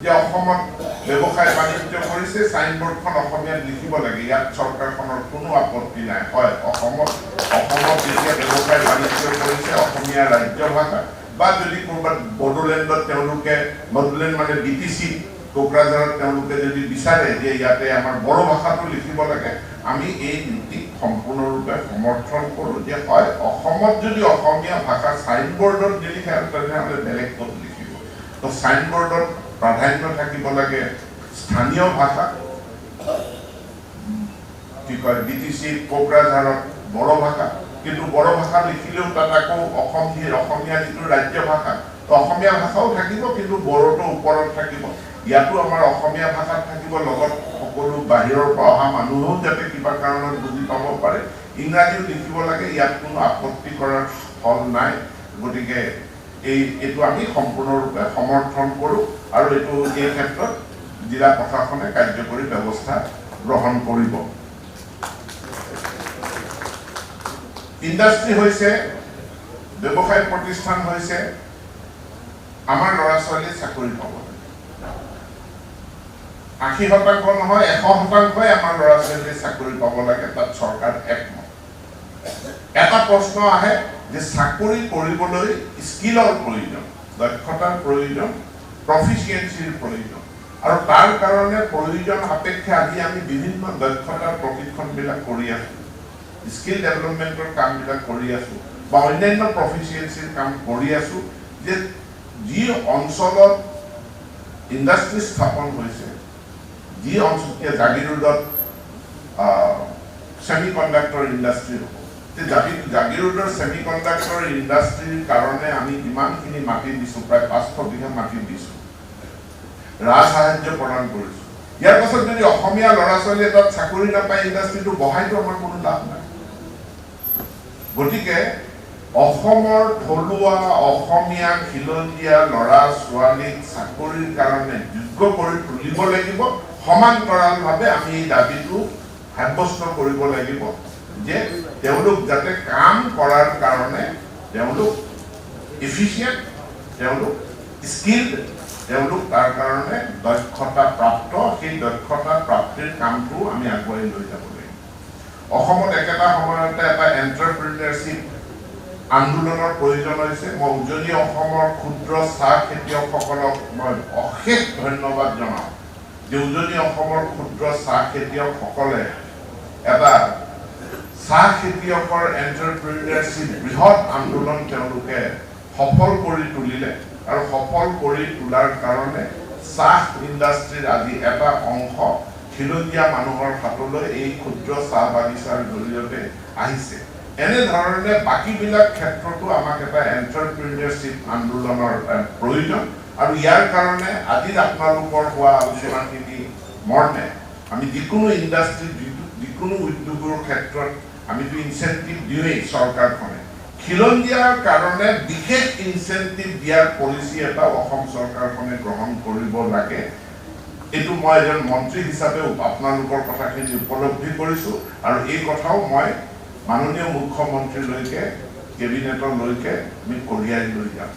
যে অসমত ব্যৱসায় বাণিজ্য কৰিছে সাইনবোৰ্ডখন অসমীয়াত লিখিব লাগে ইয়াত চৰকাৰখনৰ কোনো আপত্তি নাই হয় অসমত যেতিয়া ব্যৱসায় বাণিজ্য কৰিছে অসমীয়া ৰাজ্য ভাষা বা যদি ক'ৰবাত বড়োলেণ্ডত তেওঁলোকে বড়োলেণ্ড মানে বিটিচি কোকৰাঝাৰত তেওঁলোকে যদি বিচাৰে যে ইয়াতে আমাৰ বড়ো ভাষাটো লিখিব লাগে আমি এই নীতিক সম্পূৰ্ণৰূপে সমৰ্থন কৰোঁ যে হয় অসমত যদি অসমীয়া ভাষা সাইনবোৰ্ডত নিলিখে তেনেহ'লে বেলেগ ক'ত লিখিব তো সাইনবোৰ্ডত प्राधान्य থাকিব লাগে স্থানীয় ভাষা কি কয় বিটিসি কোকৰাঝাৰত বড়ো ভাষা কিন্তু বড়ো ভাষা লিখিলেও তাত আকৌ অসমীয়া যিটো ৰাজ্য ভাষা তো অসমীয়া ভাষাও থাকিব কিন্তু বড়োটো ওপৰত থাকিব ইয়াতো আমাৰ অসমীয়া ভাষাত থাকিব লগত সকলো বাহিৰৰ পৰা অহা মানুহও যাতে কিবা কাৰণত বুজি পাব পাৰে ইংৰাজীও লিখিব লাগে ইয়াত কোনো আপত্তি কৰাৰ ফল নাই গতিকে এইটো আমি সম্পূৰ্ণৰূপে সমৰ্থন কৰোঁ আৰু এইটো এই ক্ষেত্ৰত জিলা প্ৰশাসনে কাৰ্যকৰী ব্যৱস্থা গ্ৰহণ কৰিব ইণ্ডাষ্ট্ৰী হৈছে ব্যৱসায় প্ৰতিষ্ঠান হৈছে আমাৰ ল'ৰা ছোৱালী চাকৰি পাব 80% নহয় 100%ই আমাৰ ল'ৰা ছোৱালী চাকৰি পাব লাগে তাত চৰকাৰ একমত এটা প্ৰশ্ন আহে যে চাকৰি কৰিবলৈ স্কিলৰ প্ৰয়োজন দক্ষতাৰ প্ৰয়োজন প্ৰফিচিয়েন্সিৰ প্ৰয়োজন আৰু তাৰ কাৰণে প্ৰয়োজন আপেক্ষে আজি আমি বিভিন্ন দক্ষতাৰ প্ৰশিক্ষণবিলাক কৰি আছো স্কিল ডেভেলপমেণ্টৰ কামবিলাক কৰি আছো বা অন্যান্য প্ৰফিচিয়েন্সিৰ কাম কৰি আছো যে যি অঞ্চলত ইণ্ডাষ্ট্ৰী স্থাপন হৈছে যি অঞ্চলত জাগিৰোডত সেমিকণ্ডাক্টৰ ইণ্ডাষ্ট্ৰী হ'ব জাগিৰোডৰ সেমিকণ্ডাক্টৰ ইণ্ডাষ্ট্ৰীৰ কাৰণে আমি যিমানখিনি মাটি দিছোঁ প্ৰায় 500 বিঘা মাটি দিছোঁ ৰাজসাহায্য প্ৰদান কৰিছোঁ ইয়াৰ পাছত যদি অসমীয়া ল'ৰা ছোৱালীয়ে তাত চাকৰি নাপায় ইণ্ডাষ্ট্ৰীটো বঢ়াইতো আমাৰ কোনো লাভ নাই গতিকে অসমৰ থলুৱা অসমীয়া খিলঞ্জীয়া ল'ৰা ছোৱালীক চাকৰিৰ কাৰণে যোগ্য কৰি তুলিব লাগিব সমান্তৰালভাৱে আমি এই দাবীটো সাব্যস্ত কৰিব লাগিব যে তেওঁলোক যাতে কাম কৰাৰ কাৰণে তেওঁলোক এফিচিয়েন্ট তেওঁলোক স্কিলড তেওঁলোক তাৰ কাৰণে দক্ষতা প্ৰাপ্ত সেই দক্ষতা প্ৰাপ্তিৰ কামটো আমি আগুৱাই লৈ যাব লাগিব অসমত একেটা সময়তে এটা এণ্টাৰপ্ৰিনিয়ৰশ্বিপ আন্দোলনৰ প্ৰয়োজন হৈছে মই উজনি অসমৰ ক্ষুদ্ৰ চাহ খেতিয়কসকলক মই অশেষ ধন্যবাদ জনাওঁ যে উজনি অসমৰ ক্ষুদ্ৰ চাহ খেতিয়কসকলে এটা চাহ খেতিয়কৰ এণ্টাৰপ্ৰিনিয়ৰশ্বিপ বৃহৎ আন্দোলন তেওঁলোকে সফল কৰি তুলিলে আৰু সফল কৰি তোলাৰ কাৰণে চাহ ইণ্ডাষ্ট্ৰীৰ আজি এটা অংশ খিলঞ্জীয়া মানুহৰ হাতলৈ এই ক্ষুদ্ৰ চাহ বাগিচাৰ জৰিয়তে আহিছে এনেধৰণে বাকীবিলাক ক্ষেত্ৰতো আমাক এটা এণ্টাৰপ্ৰিনিয়ৰশ্বিপ আন্দোলনৰ প্ৰয়োজন আৰু ইয়াৰ কাৰণে আজি আপোনালোকৰ হোৱা আলোচনাখিনি মৰ্মে আমি যিকোনো ইণ্ডাষ্ট্ৰী যিকোনো উদ্যোগৰ ক্ষেত্ৰত আমিতো ইনচেন্টিভ দিওঁৱেই চৰকাৰখনে খিলঞ্জীয়াৰ কাৰণে বিশেষ ইনচেন্টিভ দিয়াৰ পলিচি এটা অসম চৰকাৰখনে গ্ৰহণ কৰিব লাগে এইটো মই এজন মন্ত্ৰী হিচাপে আপোনালোকৰ কথাখিনি উপলব্ধি কৰিছোঁ আৰু এই কথাও মই মাননীয় মুখ্যমন্ত্ৰীলৈকে কেবিনেটলৈকে আমি কঢ়িয়াই লৈ যাম